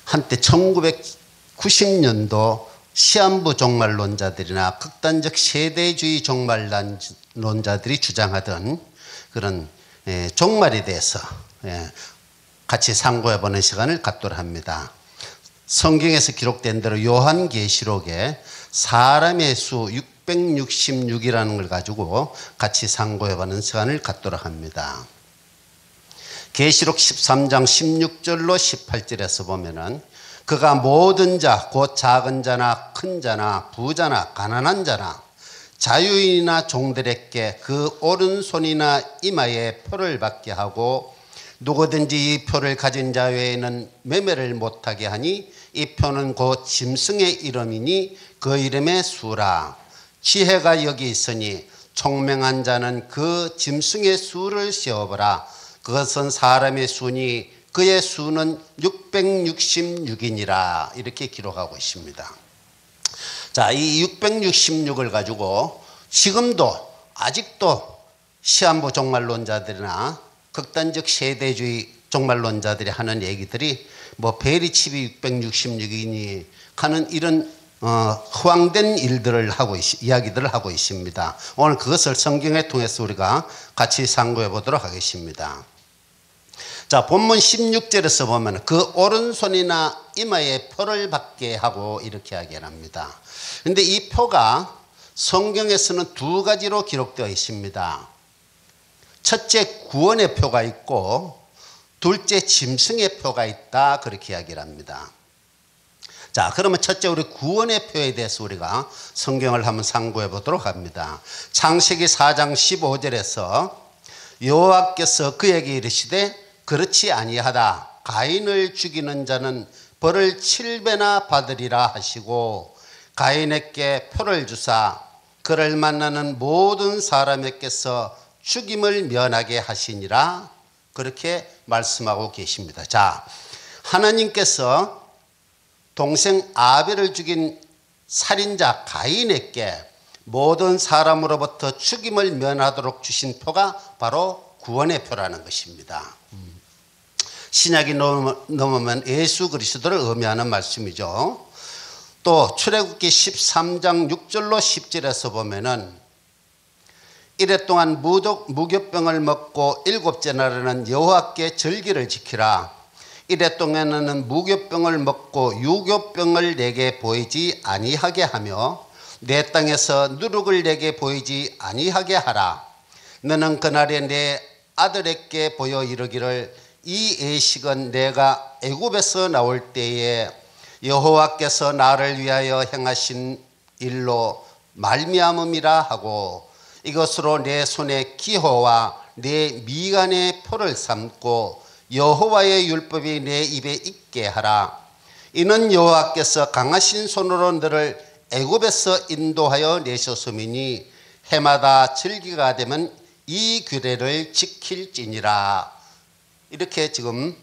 한때 1990년도 시한부 종말론자들이나 극단적 세대주의 종말론자들이 주장하던 그런 종말에 대해서 같이 상고해보는 시간을 갖도록 합니다. 성경에서 기록된 대로 요한계시록에 사람의 수 666이라는 걸 가지고 같이 상고해보는 시간을 갖도록 합니다. 계시록 13장 16절로 18절에서 보면은 그가 모든 자, 곧 작은 자나 큰 자나 부자나 가난한 자나 자유인이나 종들에게 그 오른손이나 이마에 표를 받게 하고 누구든지 이 표를 가진 자 외에는 매매를 못하게 하니 이 표는 곧 짐승의 이름이니 그 이름의 수라. 지혜가 여기 있으니 총명한 자는 그 짐승의 수를 세어보라. 그것은 사람의 수니 그의 수는 666이니라. 이렇게 기록하고 있습니다. 자, 이 666을 가지고 지금도 아직도 시한부 종말론자들이나 극단적 세대주의 종말론자들이 하는 얘기들이 뭐 베리칩이 666이니 하는 이런 허황된 일들을 이야기들을 하고 있습니다. 오늘 그것을 성경을 통해서 우리가 같이 상고해 보도록 하겠습니다. 자, 본문 16절에서 보면 그 오른손이나 이마에 표를 받게 하고 이렇게 이야기합니다. 그런데 이 표가 성경에서는 두 가지로 기록되어 있습니다. 첫째, 구원의 표가 있고 둘째, 짐승의 표가 있다. 그렇게 이야기를 합니다. 자, 그러면 첫째 우리 구원의 표에 대해서 우리가 성경을 한번 상고해 보도록 합니다. 창세기 4장 15절에서 여호와께서 그에게 이르시되 그렇지 아니하다. 가인을 죽이는 자는 벌을 7배나 받으리라 하시고 가인에게 표를 주사 그를 만나는 모든 사람에게서 죽임을 면하게 하시니라. 그렇게 말씀하고 계십니다. 자, 하나님께서 동생 아벨을 죽인 살인자 가인에게 모든 사람으로부터 죽임을 면하도록 주신 표가 바로 구원의 표라는 것입니다. 신약이 넘으면 예수 그리스도를 의미하는 말씀이죠. 또 출애굽기 13장 6절로 10절에서 보면은 이래 동안 무교병을 먹고 7째 날에는 여호와께 절기를 지키라. 이래 동안에는 무교병을 먹고 유교병을 내게 보이지 아니하게 하며 내 땅에서 누룩을 내게 보이지 아니하게 하라. 너는 그날에 내 아들에게 보여 이르기를 이 예식은 내가 애굽에서 나올 때에 여호와께서 나를 위하여 행하신 일로 말미암음이라 하고 이것으로 내 손에 기호와 내 미간에 표를 삼고 여호와의 율법이 내 입에 있게 하라. 이는 여호와께서 강하신 손으로 너를 애굽에서 인도하여 내셨음이니 해마다 절기가 되면 이 규례를 지킬지니라. 이렇게 지금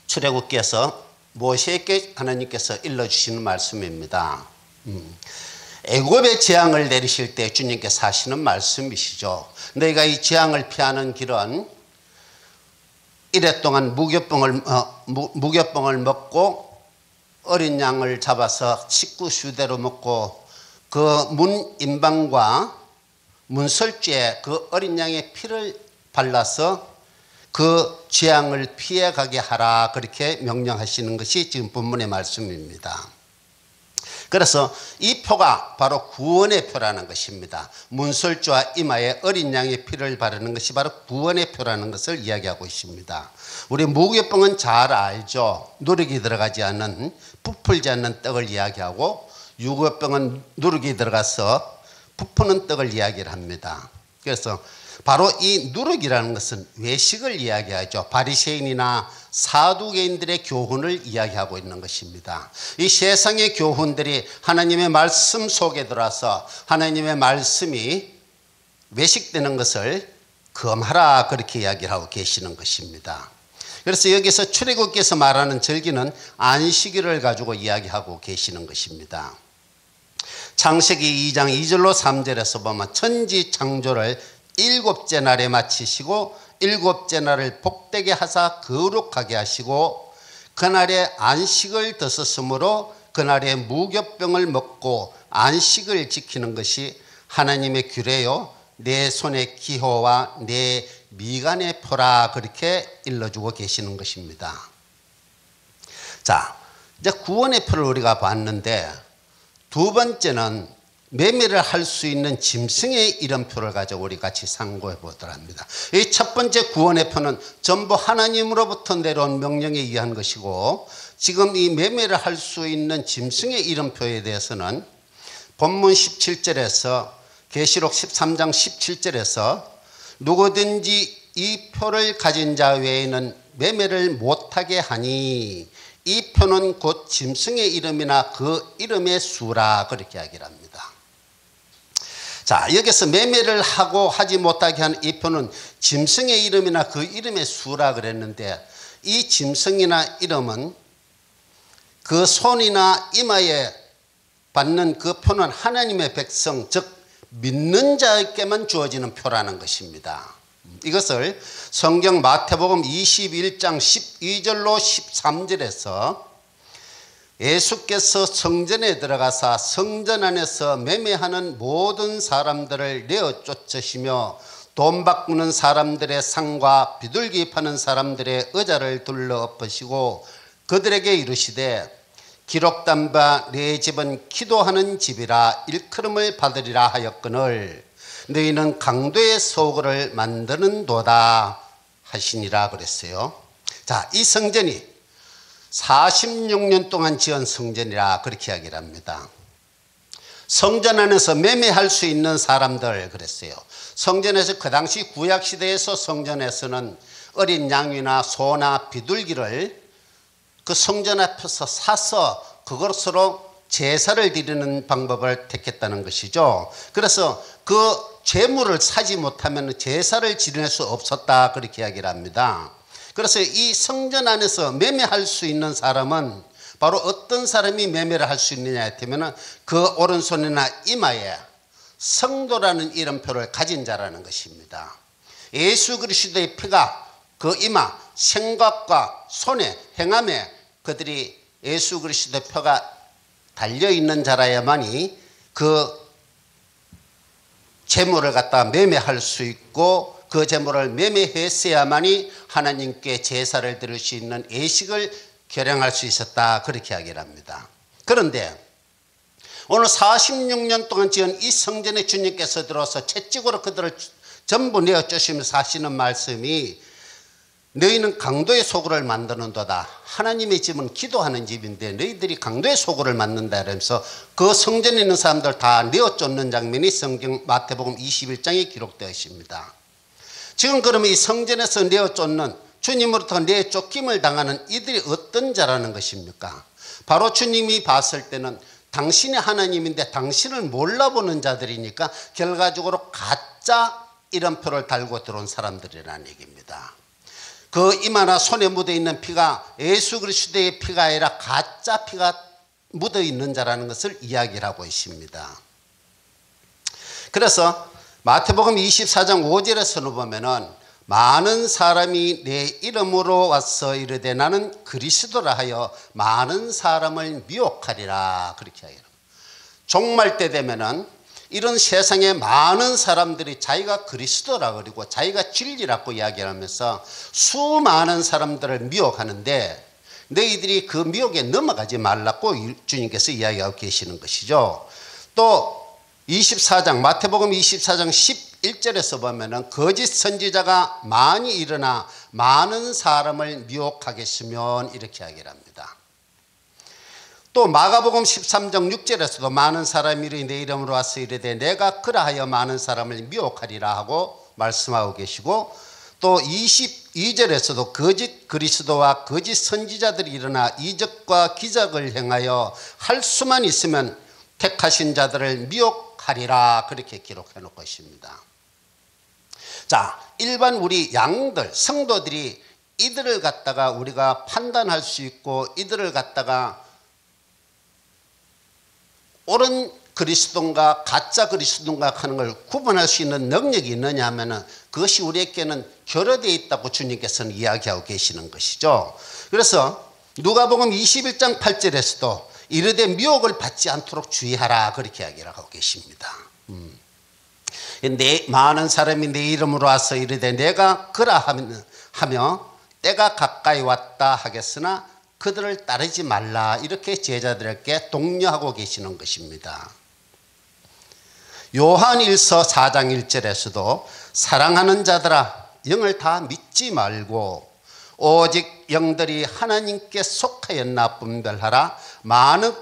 출애굽기에서 모세에게 하나님께서 일러주시는 말씀입니다. 애굽의 재앙을 내리실 때 주님께서 하시는 말씀이시죠. 너희가 이 재앙을 피하는 길은 이래 동안 무교병을 먹고 어린 양을 잡아서 식구수대로 먹고 그 문인방과 문설주에 그 어린 양의 피를 발라서 그 재앙을 피해가게 하라. 그렇게 명령하시는 것이 지금 본문의 말씀입니다. 그래서 이 표가 바로 구원의 표라는 것입니다. 문설주와 이마에 어린 양의 피를 바르는 것이 바로 구원의 표라는 것을 이야기하고 있습니다. 우리 무교병은 잘 알죠. 누룩이 들어가지 않는 부풀지 않는 떡을 이야기하고 유교병은 누룩이 들어가서 부푸는 떡을 이야기를 합니다. 그래서 바로 이 누룩이라는 것은 외식을 이야기하죠. 바리새인이나 사두개인들의 교훈을 이야기하고 있는 것입니다. 이 세상의 교훈들이 하나님의 말씀 속에 들어와서 하나님의 말씀이 외식되는 것을 금하라. 그렇게 이야기를 하고 계시는 것입니다. 그래서 여기서 출애굽기에서 말하는 절기는 안식일을 가지고 이야기하고 계시는 것입니다. 창세기 2장 2절로 3절에서 보면 천지 창조를 7째 날에 마치시고 7째 날을 복되게 하사 거룩하게 하시고 그날에 안식을 드셨으므로 그날에 무교병을 먹고 안식을 지키는 것이 하나님의 규례요 내 손의 기호와 내 미간의 표라 그렇게 일러주고 계시는 것입니다. 자, 이제 구원의 표를 우리가 봤는데 두 번째는 매매를 할 수 있는 짐승의 이름표를 가지고 우리 같이 상고해 보도록 합니다. 이 첫 번째 구원의 표는 전부 하나님으로부터 내려온 명령에 의한 것이고, 지금 이 매매를 할 수 있는 짐승의 이름표에 대해서는 본문 17절에서 계시록 13장 17절에서 누구든지 이 표를 가진 자 외에는 매매를 못하게 하니 이 표는 곧 짐승의 이름이나 그 이름의 수라 그렇게 이야기를 합니다. 자, 여기서 매매를 하고 하지 못하게 하는 이 표는 짐승의 이름이나 그 이름의 수라 그랬는데, 이 짐승이나 이름은 그 손이나 이마에 받는 그 표는 하나님의 백성, 즉 믿는 자에게만 주어지는 표라는 것입니다. 이것을 성경 마태복음 21장 12절로 13절에서 예수께서 성전에 들어가사 성전 안에서 매매하는 모든 사람들을 내어 쫓으시며 돈 바꾸는 사람들의 상과 비둘기 파는 사람들의 의자를 둘러 엎으시고 그들에게 이르시되 기록된 바 내 집은 기도하는 집이라 일컬음을 받으리라 하였거늘 너희는 강도의 소굴을 만드는도다 하시니라 그랬어요. 자, 이 성전이 46년 동안 지은 성전이라 그렇게 이야기를 합니다. 성전 안에서 매매할 수 있는 사람들 그랬어요. 성전에서 그 당시 구약시대에서 성전에서는 어린 양이나 소나 비둘기를 그 성전 앞에서 사서 그것으로 제사를 드리는 방법을 택했다는 것이죠. 그래서 그 제물을 사지 못하면 제사를 지낼 수 없었다 그렇게 이야기를 합니다. 그래서 이 성전 안에서 매매할 수 있는 사람은 바로 어떤 사람이 매매를 할 수 있느냐 했다면 그 오른손이나 이마에 성도라는 이름표를 가진 자라는 것입니다. 예수 그리스도의 피가 그 이마, 생각과 손에, 행함에 그들이 예수 그리스도의 표가 달려있는 자라야만이 그 재물을 갖다 매매할 수 있고 그 재물을 매매했어야만이 하나님께 제사를 드릴 수 있는 예식을 결행할 수 있었다 그렇게 이야기를 합니다. 그런데 오늘 46년 동안 지은 이 성전에 주님께서 들어와서 채찍으로 그들을 전부 내어쫓으면서 하시는 말씀이 너희는 강도의 소굴을 만드는도다. 하나님의 집은 기도하는 집인데 너희들이 강도의 소굴을 만든다 이러면서 그 성전에 있는 사람들 다 내어쫓는 장면이 성경 마태복음 21장에 기록되어 있습니다. 지금 그러면 이 성전에서 내어쫓는 주님으로부터 내쫓김을 당하는 이들이 어떤 자라는 것입니까? 바로 주님이 봤을 때는 당신이 하나님인데 당신을 몰라보는 자들이니까 결과적으로 가짜 이름표를 달고 들어온 사람들이라는 얘기입니다. 그 이마나 손에 묻어있는 피가 예수 그리스도의 피가 아니라 가짜 피가 묻어있는 자라는 것을 이야기를 하고 있습니다. 그래서 마태복음 24장 5절에서는 보면은 많은 사람이 내 이름으로 와서 이르되 나는 그리스도라 하여 많은 사람을 미혹하리라 그렇게 하여라. 종말 때 되면은 이런 세상에 많은 사람들이 자기가 그리스도라 그리고 자기가 진리라고 이야기하면서 수많은 사람들을 미혹하는데 너희들이 그 미혹에 넘어가지 말라고 주님께서 이야기하고 계시는 것이죠. 또 24장 마태복음 24장 11절에서 보면은 거짓 선지자가 많이 일어나 많은 사람을 미혹하겠으면 이렇게 이야기를 합니다. 또 마가복음 13장 6절에서도 많은 사람이 내 이름으로 와서 이르되 내가 그라하여 많은 사람을 미혹하리라 하고 말씀하고 계시고, 또 22절에서도 거짓 그리스도와 거짓 선지자들이 일어나 이적과 기적을 행하여 할 수만 있으면 택하신 자들을 미혹하리라 그렇게 기록해 놓고 있습니다. 자, 일반 우리 양들 성도들이 이들을 갖다가 우리가 판단할 수 있고 이들을 갖다가 옳은 그리스도인가 가짜 그리스도인가 하는 걸 구분할 수 있는 능력이 있느냐 하면은 그것이 우리에게는 결여되어 있다고 주님께서는 이야기하고 계시는 것이죠. 그래서 누가복음 21장 8절에서도 이르되 미혹을 받지 않도록 주의하라 그렇게 이야기를 하고 계십니다. 많은 사람이 내 이름으로 와서 이르되 내가 그라 하며 때가 가까이 왔다 하겠으나 그들을 따르지 말라 이렇게 제자들에게 독려하고 계시는 것입니다. 요한일서 4장 1절에서도 사랑하는 자들아 영을 다 믿지 말고 오직 영들이 하나님께 속하였나 분별하라. 많은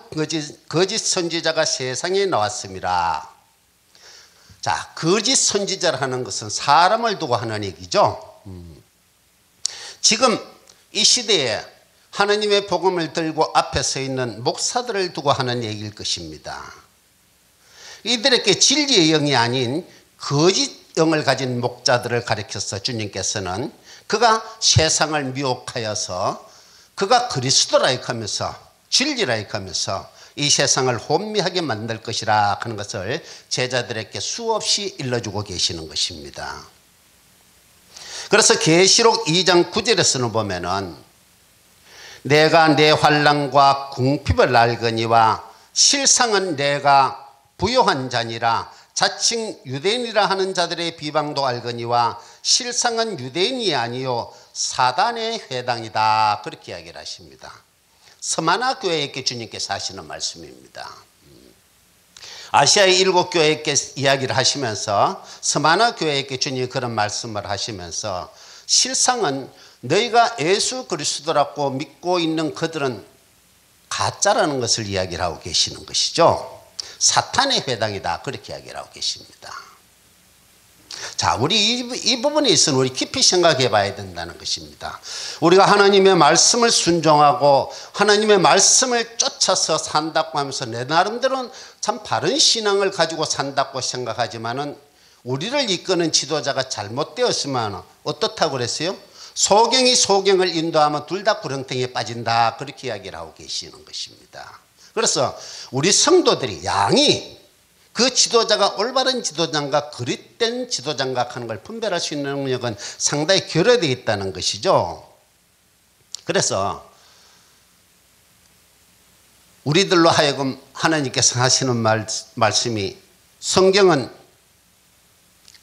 거짓 선지자가 세상에 나왔습니다. 자, 거짓 선지자라는 것은 사람을 두고 하는 얘기죠. 지금 이 시대에 하나님의 복음을 들고 앞에 서 있는 목사들을 두고 하는 얘기일 것입니다. 이들에게 진리의 영이 아닌 거짓 영을 가진 목자들을 가리켜서 주님께서는 그가 세상을 미혹하여서 그가 그리스도라 하면서 진리라 하면서 이 세상을 혼미하게 만들 것이라 하는 것을 제자들에게 수없이 일러주고 계시는 것입니다. 그래서 계시록 2장 9절에서는 보면은 내가 내 환난과 궁핍을 알거니와 실상은 내가 부요한 자니라. 자칭 유대인이라 하는 자들의 비방도 알거니와 실상은 유대인이 아니요 사단의 회당이다 그렇게 이야기를 하십니다. 스마나 교회에게 주님께서 하시는 말씀입니다. 아시아의 7교회에게 이야기를 하시면서 스마나 교회에게 주님이 그런 말씀을 하시면서 실상은 너희가 예수 그리스도라고 믿고 있는 그들은 가짜라는 것을 이야기를 하고 계시는 것이죠. 사탄의 회당이다 그렇게 이야기를 하고 계십니다. 자, 우리 이 부분에 있어서 우리 깊이 생각해 봐야 된다는 것입니다. 우리가 하나님의 말씀을 순종하고 하나님의 말씀을 쫓아서 산다고 하면서 내 나름대로는 참 바른 신앙을 가지고 산다고 생각하지만은 우리를 이끄는 지도자가 잘못되었으면 어떻다고 그랬어요? 소경이 소경을 인도하면 둘 다 구렁텅이에 빠진다 그렇게 이야기를 하고 계시는 것입니다. 그래서 우리 성도들이 양이 그 지도자가 올바른 지도자인가 그릇된 지도자인가 하는 걸 분별할 수 있는 능력은 상당히 결여되어 있다는 것이죠. 그래서 우리들로 하여금 하나님께서 하시는 말씀이 성경은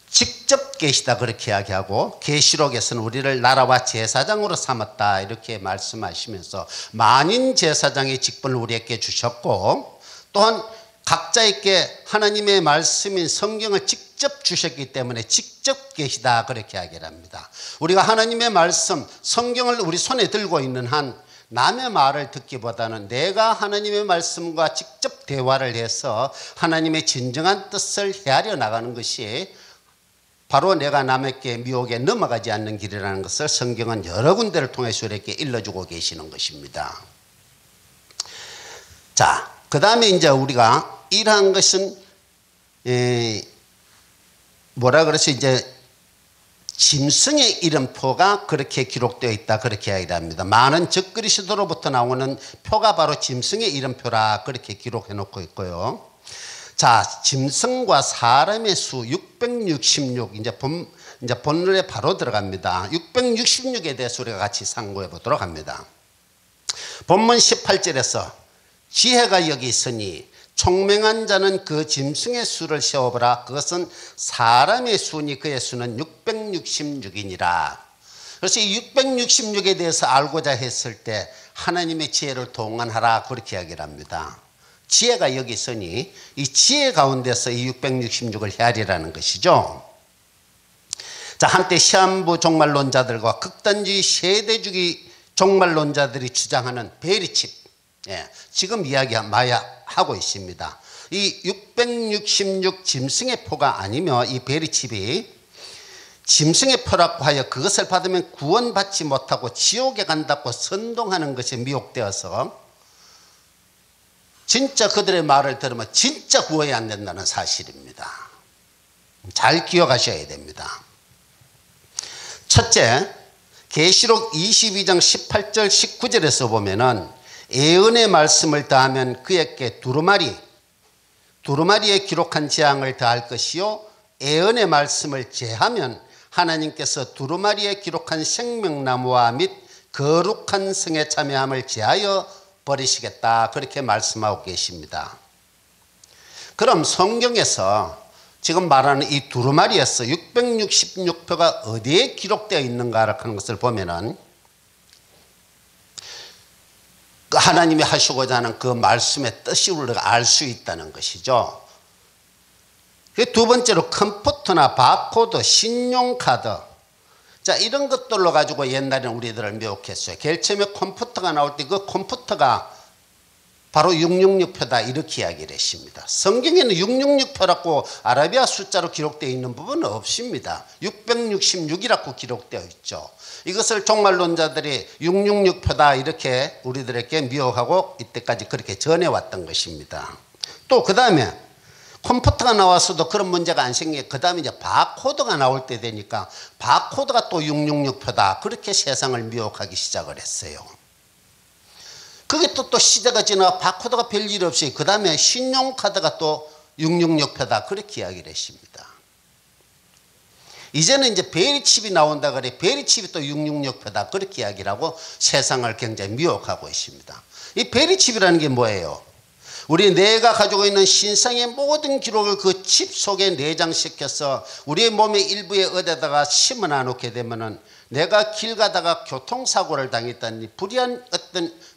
직접 계시다 그렇게 이야기하고 계시록에서는 우리를 나라와 제사장으로 삼았다 이렇게 말씀하시면서 만인 제사장의 직분을 우리에게 주셨고 또한 각자에게 하나님의 말씀인 성경을 직접 주셨기 때문에 직접 계시다 그렇게 이야기를 합니다. 우리가 하나님의 말씀 성경을 우리 손에 들고 있는 한 남의 말을 듣기보다는 내가 하나님의 말씀과 직접 대화를 해서 하나님의 진정한 뜻을 헤아려 나가는 것이 바로 내가 남에게 미혹에 넘어가지 않는 길이라는 것을 성경은 여러 군데를 통해서 우리에게 일러주고 계시는 것입니다. 자, 그 다음에 이제 우리가 이러한 것은 뭐라 그래서 이제 짐승의 이름표가 그렇게 기록되어 있다 그렇게 이야기를 합니다. 많은 적그리스도로부터 나오는 표가 바로 짐승의 이름표라 그렇게 기록해 놓고 있고요. 자, 짐승과 사람의 수 666 이제 본론에 바로 들어갑니다. 666에 대해서 우리가 같이 상고해 보도록 합니다. 본문 18절에서 지혜가 여기 있으니 총명한 자는 그 짐승의 수를 세어보라. 그것은 사람의 수니 그의 수는 666이니라. 그래서 이 666에 대해서 알고자 했을 때 하나님의 지혜를 동원하라 그렇게 이야기를 합니다. 지혜가 여기 있으니 이 지혜 가운데서 이 666을 헤아리라는 것이죠. 자, 한때 시한부 종말론자들과 극단주의 세대주의 종말론자들이 주장하는 베리칩, 지금 이야기하고 있습니다. 이 666 짐승의 표가 아니며 이 베리칩이 짐승의 표라고 하여 그것을 받으면 구원받지 못하고 지옥에 간다고 선동하는 것에 미혹되어서 진짜 그들의 말을 들으면 진짜 구원이 안 된다는 사실입니다. 잘 기억하셔야 됩니다. 첫째, 계시록 22장 18절 19절에서 보면은 예언의 말씀을 더하면 그에게 두루마리에 기록한 재앙을 더할 것이요 예언의 말씀을 제하면 하나님께서 두루마리에 기록한 생명나무와 및 거룩한 성에 참여함을 제하여 버리시겠다 그렇게 말씀하고 계십니다. 그럼 성경에서 지금 말하는 이 두루마리에서 666표가 어디에 기록되어 있는가 하는 것을 보면은 하나님이 하시고자 하는 그 말씀의 뜻이 우리가 알 수 있다는 것이죠. 두 번째로 컴퓨터나 바코드, 신용카드, 자 이런 것들로 가지고 옛날에는 우리들을 미혹했어요. 제일 처음에 컴퓨터가 나올 때 그 컴퓨터가 바로 666표다 이렇게 이야기를 했습니다. 성경에는 666표라고 아라비아 숫자로 기록되어 있는 부분은 없습니다. 666이라고 기록되어 있죠. 이것을 종말론자들이 666표다 이렇게 우리들에게 미혹하고 이때까지 그렇게 전해왔던 것입니다. 또 그 다음에 컴퓨터가 나왔어도 그런 문제가 안 생기게 그 다음에 이제 바코드가 나올 때 되니까 바코드가 또 666표다 그렇게 세상을 미혹하기 시작을 했어요. 그게 또 시대가 지나 바코드가 별일 없이 그 다음에 신용카드가 또 666표다 그렇게 이야기를 했습니다. 이제는 이제 베리칩이 나온다 그래 베리칩이 또 666표다 그렇게 이야기를 하고 세상을 굉장히 미혹하고 있습니다. 이 베리칩이라는 게 뭐예요? 우리 뇌가 가지고 있는 신상의 모든 기록을 그 칩 속에 내장시켜서 우리의 몸의 일부에 어디다가 심어놔 놓게 되면은 내가 길 가다가 교통사고를 당했다니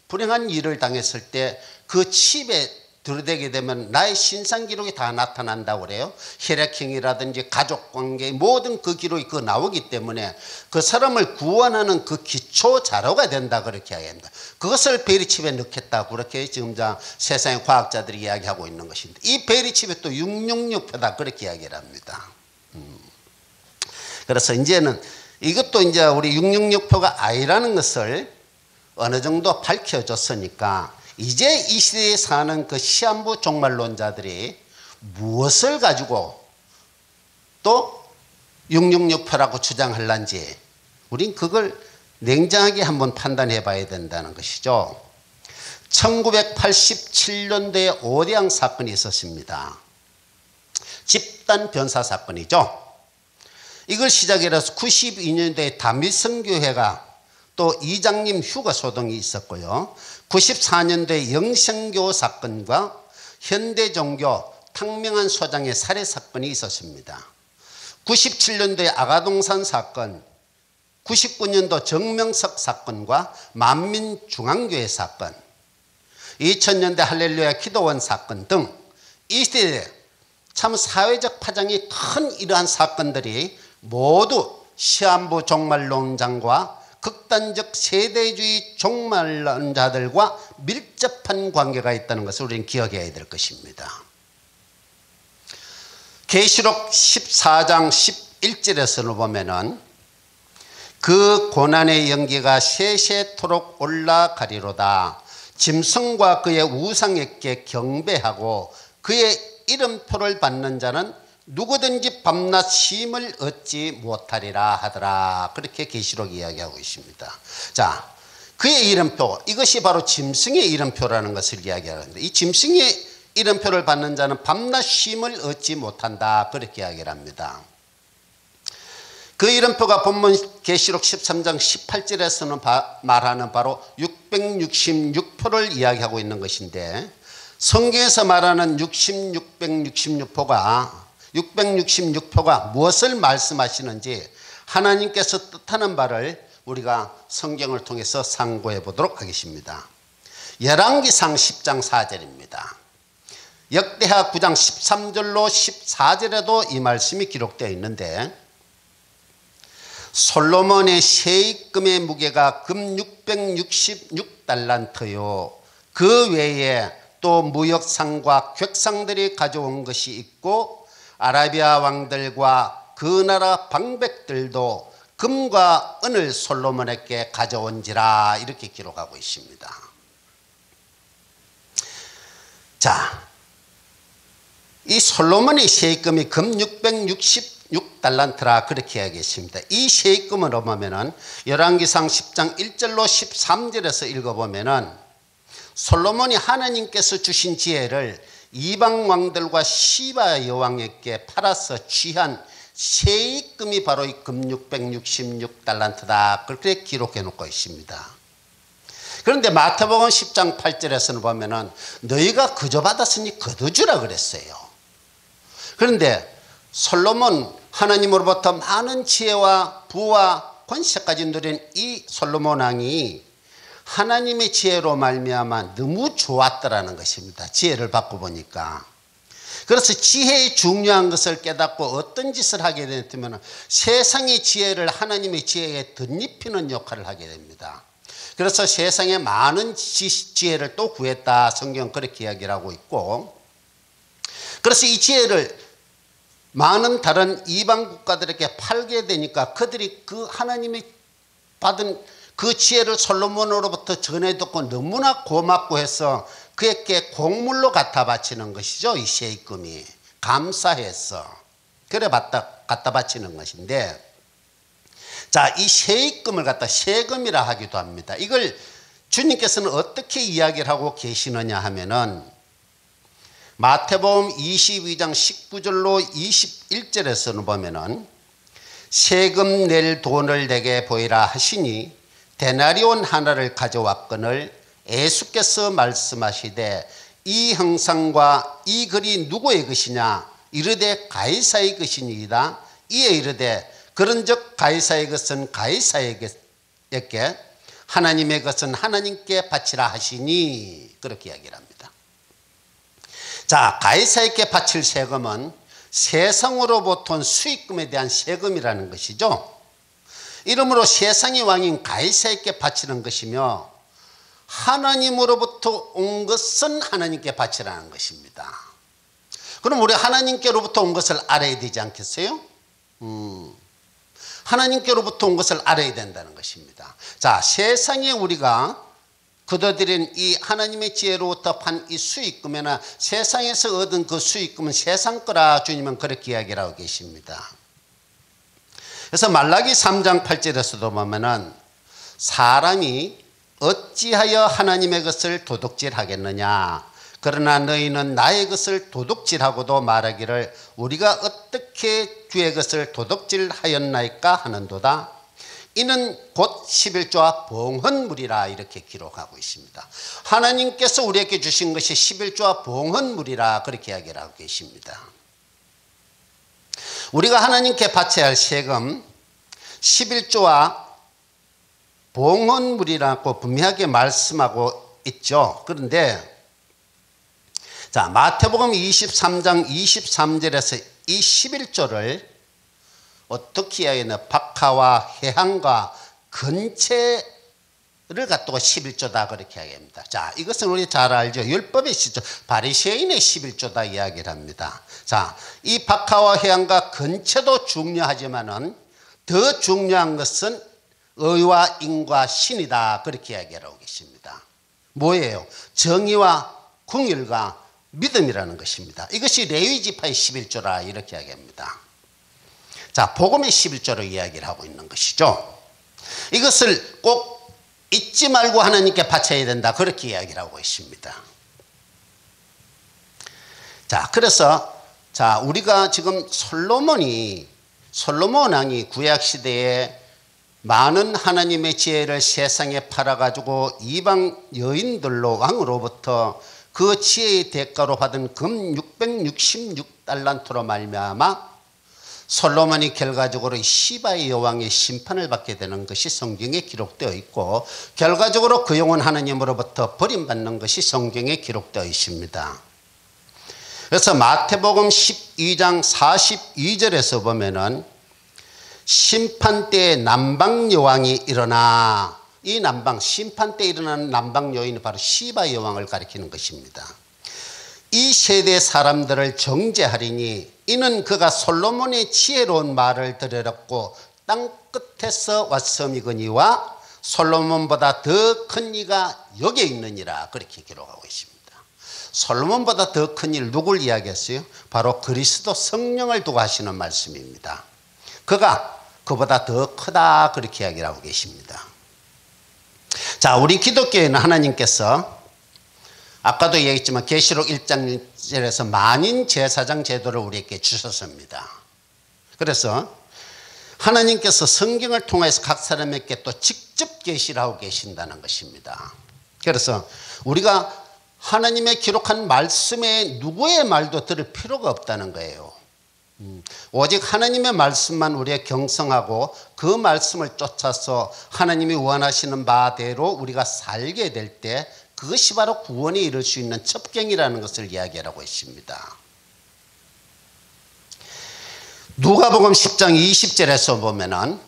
불행한 일을 당했을 때 그 칩에 들어대게 되면 나의 신상 기록이 다 나타난다고 그래요. 혈액형이라든지 가족관계 모든 그 기록이 나오기 때문에 그 사람을 구원하는 그 기초 자료가 된다 그렇게 이야기합니다. 그것을 베리칩에 넣겠다 그렇게 지금 세상의 과학자들이 이야기하고 있는 것인데 이 베리칩에 또 666표다 그렇게 이야기를 합니다. 그래서 이제는 이것도 이제 우리 666표가 아니라는 것을 어느 정도 밝혀졌으니까 이제 이 시대에 사는 그 시한부 종말론자들이 무엇을 가지고 또 666표라고 주장할런지 우린 그걸 냉정하게 한번 판단해 봐야 된다는 것이죠. 1987년도에 오대양 사건이 있었습니다. 집단 변사 사건이죠. 이걸 시작으로 해서 92년도에 다미성교회가 또 이장님 휴가 소동이 있었고요. 94년도에 영생교 사건과 현대종교 탕명한 소장의 살해 사건이 있었습니다. 97년도에 아가동산 사건, 99년도 정명석 사건과 만민중앙교회 사건, 2000년대 할렐루야 기도원 사건 등 이 시대에 참 사회적 파장이 큰 이러한 사건들이 모두 시한부 종말론장과 극단적 세대주의 종말론자들과 밀접한 관계가 있다는 것을 우리는 기억해야 될 것입니다. 계시록 14장 11절에서는 보면은 그 고난의 연기가 세세토록 올라가리로다. 짐승과 그의 우상에게 경배하고 그의 이름표를 받는 자는 누구든지 밤낮 쉼을 얻지 못하리라 하더라. 그렇게 계시록이 이야기하고 있습니다. 자, 그의 이름표, 이것이 바로 짐승의 이름표라는 것을 이야기하는데 이 짐승의 이름표를 받는 자는 밤낮 쉼을 얻지 못한다. 그렇게 이야기를 합니다. 그 이름표가 본문 계시록 13장 18절에서는 말하는 바로 666표를 이야기하고 있는 것인데 성경에서 말하는 666표가 무엇을 말씀하시는지 하나님께서 뜻하는 바를 우리가 성경을 통해서 상고해 보도록 하겠습니다. 열왕기상 10장 4절입니다. 역대하 9장 13절로 14절에도 이 말씀이 기록되어 있는데 솔로몬의 세입금의 무게가 금 666달란트요. 그 외에 또 무역상과 객상들이 가져온 것이 있고 아라비아 왕들과 그 나라 방백들도 금과 은을 솔로몬에게 가져온지라 이렇게 기록하고 있습니다. 자, 이 솔로몬의 세입금이 금 666달란트라 그렇게 이야기했습니다. 이 세입금으로 보면은 열왕기상 10장 1절로 13절에서 읽어보면은 솔로몬이 하나님께서 주신 지혜를 이방 왕들과 시바 여왕에게 팔아서 취한 세입금이 바로 이 금 666달란트다. 그렇게 기록해 놓고 있습니다. 그런데 마태복음 10장 8절에서는 보면은 너희가 그저 받았으니 거둬 주라 그랬어요. 그런데 솔로몬, 하나님으로부터 많은 지혜와 부와 권세까지 누린 이 솔로몬 왕이 하나님의 지혜로 말미암아 너무 좋았더라는 것입니다. 지혜를 받고 보니까. 그래서 지혜의 중요한 것을 깨닫고 어떤 짓을 하게 되면 세상의 지혜를 하나님의 지혜에 덧입히는 역할을 하게 됩니다. 그래서 세상에 많은 지혜를 또 구했다. 성경은 그렇게 이야기를 하고 있고, 그래서 이 지혜를 많은 다른 이방 국가들에게 팔게 되니까 그들이 그 하나님이 받은 그 지혜를 솔로몬으로부터 전해 듣고 너무나 고맙고 해서 그에게 곡물로 갖다 바치는 것이죠. 이 세입금이 감사해서 그래 갖다 바치는 것인데, 자, 이 세입금을 갖다 세금이라 하기도 합니다. 이걸 주님께서는 어떻게 이야기를 하고 계시느냐 하면은 마태복음 22장 19절로 21절에서는 보면은 세금 낼 돈을 내게 보이라 하시니 데나리온 하나를 가져왔거늘 예수께서 말씀하시되 이 형상과 이 글이 누구의 것이냐 이르되 가이사의 것이니이다. 이에 이르되 그런즉 가이사의 것은 가이사에게 하나님의 것은 하나님께 바치라 하시니 그렇게 이야기를 합니다. 자, 가이사에게 바칠 세금은 세상으로부터 온 수익금에 대한 세금이라는 것이죠. 이러므로 세상의 왕인 가이사에게 바치는 것이며 하나님으로부터 온 것은 하나님께 바치라는 것입니다. 그럼 우리 하나님께로부터 온 것을 알아야 되지 않겠어요? 하나님께로부터 온 것을 알아야 된다는 것입니다. 자, 세상에 우리가 거둬들인 이 하나님의 지혜로부터 판 이 수익금이나 세상에서 얻은 그 수익금은 세상 거라 주님은 그렇게 이야기를 하고 계십니다. 그래서 말라기 3장 8절에서도 보면은 사람이 어찌하여 하나님의 것을 도둑질하겠느냐 그러나 너희는 나의 것을 도둑질하고도 말하기를 우리가 어떻게 주의 것을 도둑질하였나이까 하는도다. 이는 곧 11조와 봉헌물이라 이렇게 기록하고 있습니다. 하나님께서 우리에게 주신 것이 11조와 봉헌물이라 그렇게 이야기를 하고 계십니다. 우리가 하나님께 바쳐야 할 세금 11조와 봉헌물이라고 분명하게 말씀하고 있죠. 그런데 자, 마태복음 23장 23절에서 이 11조를 어떻게 해야 박하와 해항과 근체를 갖다가 11조다 그렇게 이야기합니다. 자, 이것은 우리 잘 알죠. 율법의 11조, 바리새인의 11조다 이야기를 합니다. 자, 이 박하와 해항과 근체도 중요하지만은 더 중요한 것은 의와 인과 신이다 그렇게 이야기를 하고 계십니다. 뭐예요? 정의와 궁율과 믿음이라는 것입니다. 이것이 레위 지파의 11조라 이렇게 이야기합니다. 자, 복음의 11조로 이야기를 하고 있는 것이죠. 이것을 꼭 잊지 말고 하나님께 바쳐야 된다 그렇게 이야기를 하고 있습니다. 자, 그래서 자, 우리가 지금 솔로몬 왕이 구약시대에 많은 하나님의 지혜를 세상에 팔아가지고 이방 여인들로 왕으로부터 그 지혜의 대가로 받은 금 666달란트로 말미암아 솔로몬이 결과적으로 시바의 여왕의 심판을 받게 되는 것이 성경에 기록되어 있고 결과적으로 그 영혼 하나님으로부터 버림받는 것이 성경에 기록되어 있습니다. 그래서 마태복음 12장 42절에서 보면은 심판 때에 남방 여왕이 일어나, 이 남방 심판 때 일어나는 남방 여인이 바로 시바 여왕을 가리키는 것입니다. 이 세대 사람들을 정죄하리니 이는 그가 솔로몬의 지혜로운 말을 들으렸고 땅 끝에서 왔음이거니와 솔로몬보다 더 큰 이가 여기에 있느니라 그렇게 기록하고 있습니다. 솔로몬보다 더 큰 일 누굴 이야기했어요? 바로 그리스도 성령을 두고 하시는 말씀입니다. 그가 그보다 더 크다 그렇게 이야기를 하고 계십니다. 자, 우리 기독교에는 하나님께서 아까도 얘기했지만 계시록 1장 1절에서 만인 제사장 제도를 우리에게 주셨습니다. 그래서 하나님께서 성경을 통해서 각 사람에게 또 직접 계시를 하고 계신다는 것입니다. 그래서 우리가 하나님의 기록한 말씀에 누구의 말도 들을 필요가 없다는 거예요. 오직 하나님의 말씀만 우리의 경성하고 그 말씀을 쫓아서 하나님이 원하시는 바대로 우리가 살게 될 때 그것이 바로 구원에 이를 수 있는 첩경이라는 것을 이야기하고 있습니다. 누가복음 10장 20절에서 보면은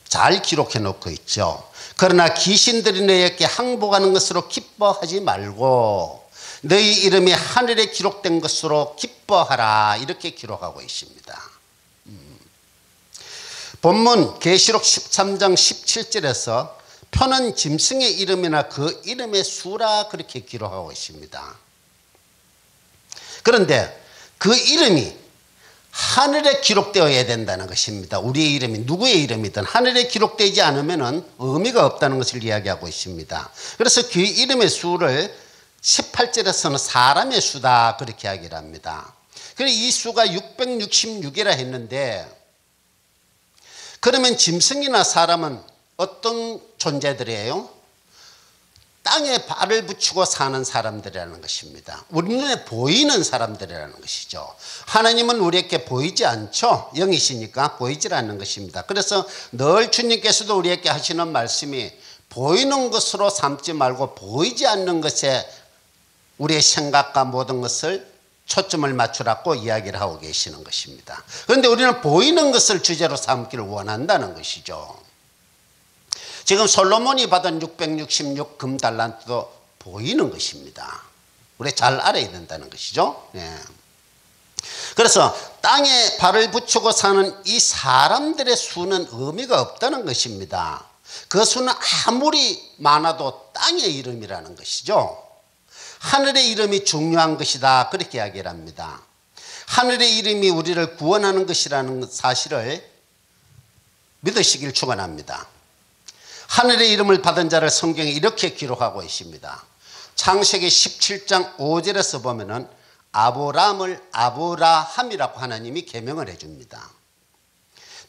잘 기록해 놓고 있죠. 그러나 귀신들이 너희에게 항복하는 것으로 기뻐하지 말고 너희 이름이 하늘에 기록된 것으로 기뻐하라, 이렇게 기록하고 있습니다. 본문 계시록 13장 17절에서 표는 짐승의 이름이나 그 이름의 수라, 그렇게 기록하고 있습니다. 그런데 그 이름이 하늘에 기록되어야 된다는 것입니다. 우리의 이름이 누구의 이름이든 하늘에 기록되지 않으면 의미가 없다는 것을 이야기하고 있습니다. 그래서 그 이름의 수를 18절에서는 사람의 수다, 그렇게 이야기를 합니다. 그래서 이 수가 666이라 했는데, 그러면 짐승이나 사람은 어떤 존재들이에요? 땅에 발을 붙이고 사는 사람들이라는 것입니다. 우리 눈에 보이는 사람들이라는 것이죠. 하나님은 우리에게 보이지 않죠. 영이시니까 보이질 않는 것입니다. 그래서 늘 주님께서도 우리에게 하시는 말씀이 보이는 것으로 삼지 말고 보이지 않는 것에 우리의 생각과 모든 것을 초점을 맞추라고 이야기를 하고 계시는 것입니다. 그런데 우리는 보이는 것을 주제로 삼기를 원한다는 것이죠. 지금 솔로몬이 받은 666 금달란트도 보이는 것입니다. 우리 잘 알아야 된다는 것이죠. 네. 그래서 땅에 발을 붙이고 사는 이 사람들의 수는 의미가 없다는 것입니다. 그 수는 아무리 많아도 땅의 이름이라는 것이죠. 하늘의 이름이 중요한 것이다, 그렇게 이야기를 합니다. 하늘의 이름이 우리를 구원하는 것이라는 사실을 믿으시길 축원합니다. 하늘의 이름을 받은 자를 성경에 이렇게 기록하고 있습니다. 창세기 17장 5절에서 보면은 아브람을 아브라함이라고 하나님이 계명을 해줍니다.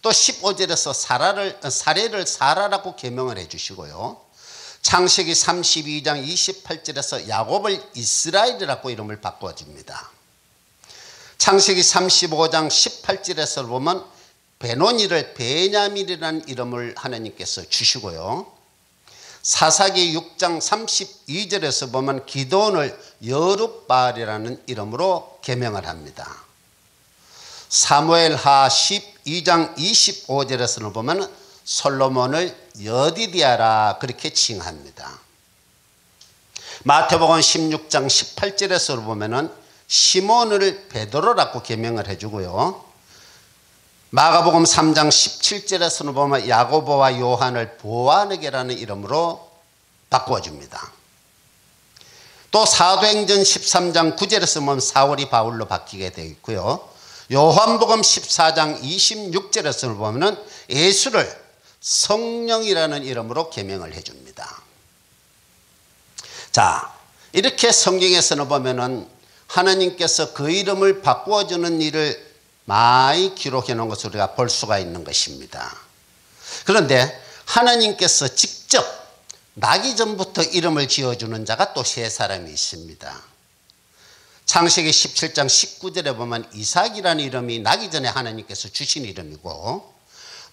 또 15절에서 사례를 사라라고 계명을 해주시고요. 창세기 32장 28절에서 야곱을 이스라엘이라고 이름을 바꿔줍니다. 창세기 35장 18절에서 보면 베노니를 베냐민이라는 이름을 하나님께서 주시고요. 사사기 6장 32절에서 보면 기드온을 여룹바알이라는 이름으로 계명을 합니다. 사무엘하 12장 25절에서는 보면 솔로몬을 여디디아라, 그렇게 칭합니다. 마태복음 16장 18절에서 보면은 시몬을 베드로라고 계명을 해주고요. 마가복음 3장 17절에서는 보면 야고보와 요한을 보아네게라는 이름으로 바꿔줍니다. 또 사도행전 13장 9절에서 보면 사울이 바울로 바뀌게 되어 있고요. 요한복음 14장 26절에서 보면 예수를 성령이라는 이름으로 계명을 해줍니다. 자, 이렇게 성경에서는 보면은 하나님께서 그 이름을 바꾸어주는 일을 많이 기록해 놓은 것을 우리가 볼 수가 있는 것입니다. 그런데 하나님께서 직접 나기 전부터 이름을 지어주는 자가 또 세 사람이 있습니다. 창세기 17장 19절에 보면 이삭이라는 이름이 나기 전에 하나님께서 주신 이름이고,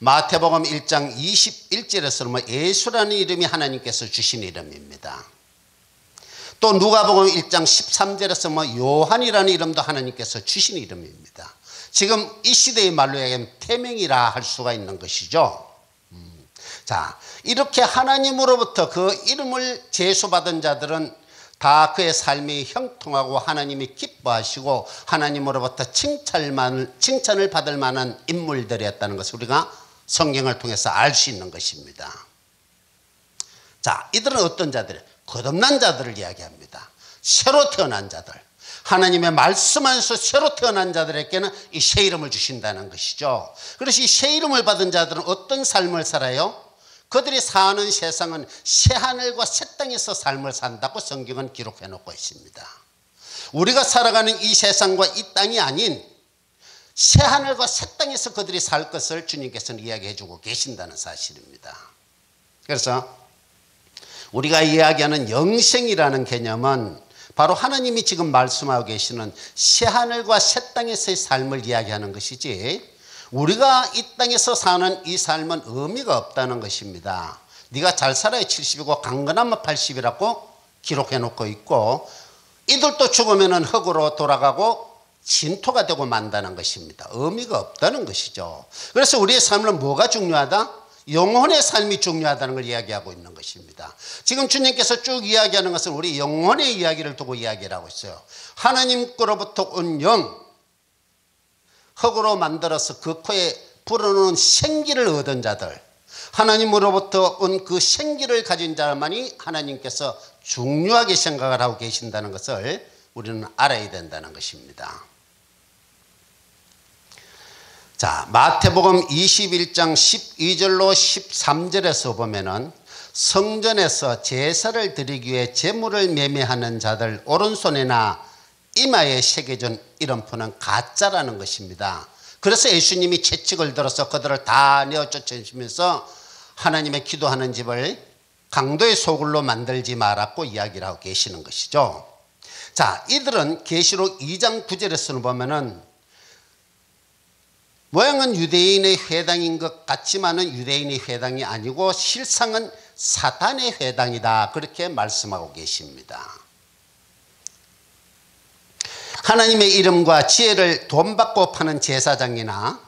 마태복음 1장 21절에서는 예수라는 이름이 하나님께서 주신 이름입니다. 또 누가복음 1장 13절에서 요한이라는 이름도 하나님께서 주신 이름입니다. 지금 이 시대의 말로 얘기하면 태명이라 할 수가 있는 것이죠. 자, 이렇게 하나님으로부터 그 이름을 제수받은 자들은 다 그의 삶이 형통하고 하나님이 기뻐하시고 하나님으로부터 칭찬을 받을 만한 인물들이었다는 것을 우리가 성경을 통해서 알 수 있는 것입니다. 자, 이들은 어떤 자들이에요? 거듭난 자들을 이야기합니다. 새로 태어난 자들. 하나님의 말씀 안에서 새로 태어난 자들에게는 이 새 이름을 주신다는 것이죠. 그래서 이 새 이름을 받은 자들은 어떤 삶을 살아요? 그들이 사는 세상은 새 하늘과 새 땅에서 삶을 산다고 성경은 기록해 놓고 있습니다. 우리가 살아가는 이 세상과 이 땅이 아닌 새하늘과 새 땅에서 그들이 살 것을 주님께서는 이야기해 주고 계신다는 사실입니다. 그래서 우리가 이야기하는 영생이라는 개념은 바로 하나님이 지금 말씀하고 계시는 새하늘과 새 땅에서의 삶을 이야기하는 것이지, 우리가 이 땅에서 사는 이 삶은 의미가 없다는 것입니다. 네가 잘 살아야 70이고 강건하면 80이라고 기록해 놓고 있고, 이들도 죽으면 흙으로 돌아가고 진토가 되고 만다는 것입니다. 의미가 없다는 것이죠. 그래서 우리의 삶은 뭐가 중요하다? 영혼의 삶이 중요하다는 걸 이야기하고 있는 것입니다. 지금 주님께서 쭉 이야기하는 것은 우리 영혼의 이야기를 두고 이야기를 하고 있어요. 하나님께로부터 온 영, 흙으로 만들어서 그 코에 불어넣은 생기를 얻은 자들, 하나님으로부터 온 그 생기를 가진 자만이 하나님께서 중요하게 생각을 하고 계신다는 것을 우리는 알아야 된다는 것입니다. 자, 마태복음 21장 12절로 13절에서 보면은 성전에서 제사를 드리기 위해 제물을 매매하는 자들 오른손이나 이마에 새겨진 이름표는 가짜라는 것입니다. 그래서 예수님이 채찍을 들어서 그들을 다 내어 쫓으시면서 하나님의 기도하는 집을 강도의 소굴로 만들지 말았고 이야기를 하고 계시는 것이죠. 자, 이들은 계시록 2장 9절에서는 보면은 모양은 유대인의 회당인 것 같지만은 유대인의 회당이 아니고 실상은 사탄의 회당이다, 그렇게 말씀하고 계십니다. 하나님의 이름과 지혜를 돈 받고 파는 제사장이나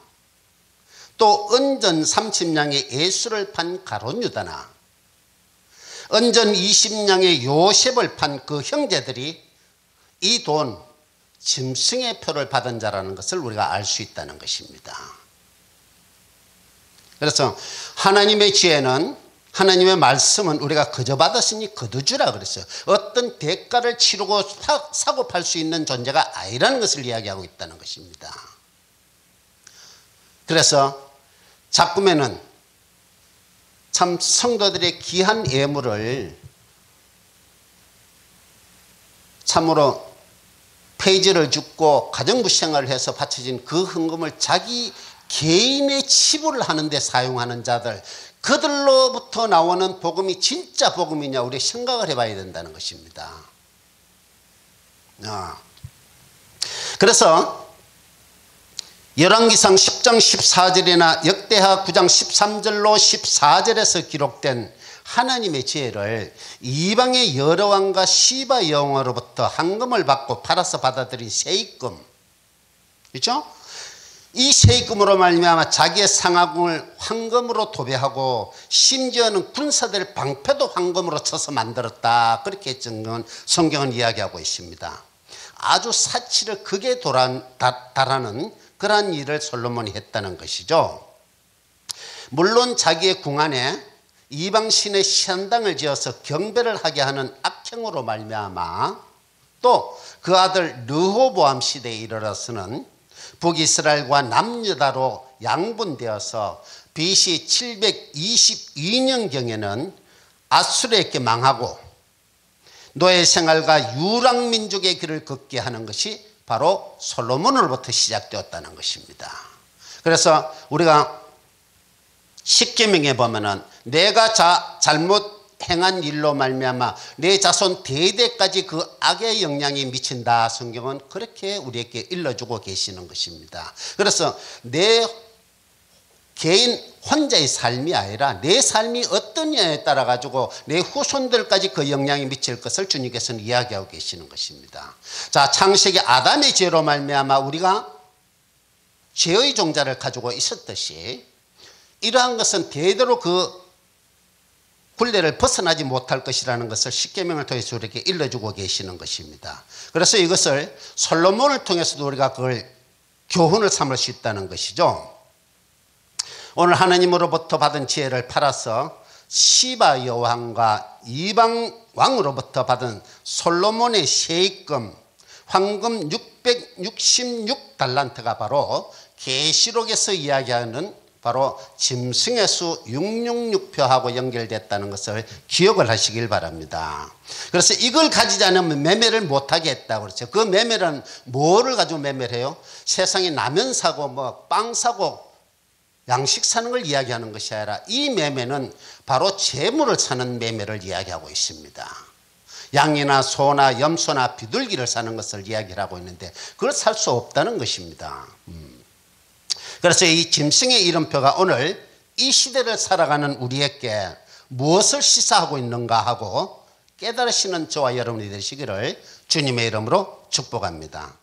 또 은전 30냥의 예수를 판 가룟 유다나 은전 20냥의 요셉을 판 그 형제들이 이 돈 짐승의 표를 받은 자라는 것을 우리가 알 수 있다는 것입니다. 그래서 하나님의 지혜는, 하나님의 말씀은 우리가 거저 받았으니 거두주라 그랬어요. 어떤 대가를 치르고 사고 팔 수 있는 존재가 아니라는 것을 이야기하고 있다는 것입니다. 그래서 자꾸면은 참 성도들의 귀한 예물을 참으로 페이지를 줍고 가정부 생활을 해서 바쳐진 그 헌금을 자기 개인의 치부를 하는데 사용하는 자들, 그들로부터 나오는 복음이 진짜 복음이냐 우리 생각을 해봐야 된다는 것입니다. 그래서 열왕기상 10장 14절이나 역대하 9장 13절로 14절에서 기록된 하나님의 지혜를 이방의 여러 왕과 시바 여왕으로부터 헌금을 받고 팔아서 받아들인 세입금, 그렇죠? 이 세입금으로 말미암아 자기의 상하궁을 황금으로 도배하고 심지어는 군사들 방패도 황금으로 쳐서 만들었다, 그렇게 성경은 이야기하고 있습니다. 아주 사치를 극에 달하는 그러한 일을 솔로몬이 했다는 것이죠. 물론 자기의 궁 안에 이방신의 신당을 지어서 경배를 하게 하는 악행으로 말미암아 또 그 아들 르호보암 시대에 이르러서는 북이스라엘과 남유다로 양분되어서 BC 722년경에는 아수르에게 망하고 노예 생활과 유랑민족의 길을 걷게 하는 것이 바로 솔로몬으로부터 시작되었다는 것입니다. 그래서 우리가 십계명에 보면은 내가 잘못 행한 일로 말미암아 내 자손 대대까지 그 악의 영향이 미친다, 성경은 그렇게 우리에게 일러주고 계시는 것입니다. 그래서 내 개인 혼자의 삶이 아니라 내 삶이 어떠냐에 따라 가지고 내 후손들까지 그 영향이 미칠 것을 주님께서는 이야기하고 계시는 것입니다. 자, 창세기 아담의 죄로 말미암아 우리가 죄의 종자를 가지고 있었듯이 이러한 것은 대대로 그 굴레를 벗어나지 못할 것이라는 것을 십계명을 통해서 우리에게 일러주고 계시는 것입니다. 그래서 이것을 솔로몬을 통해서도 우리가 그걸 교훈을 삼을 수 있다는 것이죠. 오늘 하나님으로부터 받은 지혜를 팔아서 시바 여왕과 이방 왕으로부터 받은 솔로몬의 세입금 황금 666달란트가 바로 계시록에서 이야기하는 바로 짐승의 수 666표하고 연결됐다는 것을 기억을 하시길 바랍니다. 그래서 이걸 가지지 않으면 매매를 못하게 했다고 그렇죠. 그 매매는 뭐를 가지고 매매를 해요? 세상에 라면 사고 뭐 빵 사고 양식 사는 걸 이야기하는 것이 아니라 이 매매는 바로 재물을 사는 매매를 이야기하고 있습니다. 양이나 소나 염소나 비둘기를 사는 것을 이야기를 하고 있는데 그걸 살 수 없다는 것입니다. 그래서 이 짐승의 이름표가 오늘 이 시대를 살아가는 우리에게 무엇을 시사하고 있는가 하고 깨달으시는 저와 여러분이 되시기를 주님의 이름으로 축복합니다.